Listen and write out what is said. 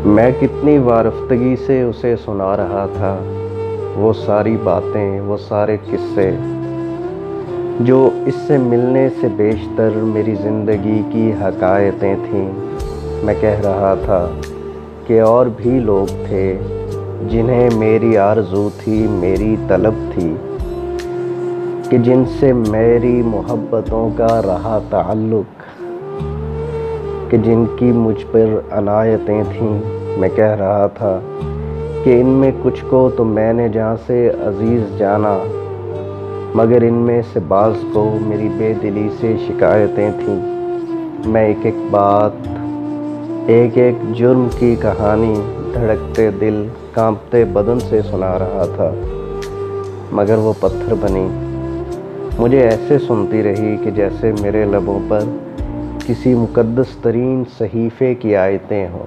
मैं कितनी वारफ्तगी से उसे सुना रहा था वो सारी बातें, वो सारे किस्से जो इससे मिलने से बेशतर मेरी ज़िंदगी की हकायतें थीं। मैं कह रहा था कि और भी लोग थे जिन्हें मेरी आरज़ू थी, मेरी तलब थी कि जिनसे मेरी मोहब्बतों का रहा ताल्लुक़, कि जिनकी मुझ पर अनायतें थीं। मैं कह रहा था कि इनमें कुछ को तो मैंने जहाँ से अज़ीज़ जाना, मगर इनमें से बाज़ को मेरी बेदिली से शिकायतें थीं। मैं एक एक बात, एक एक जुर्म की कहानी धड़कते दिल, कांपते बदन से सुना रहा था, मगर वो पत्थर बनी मुझे ऐसे सुनती रही कि जैसे मेरे लबों पर किसी मुक़द्दस तरीन सहीफ़े की आयतें हों।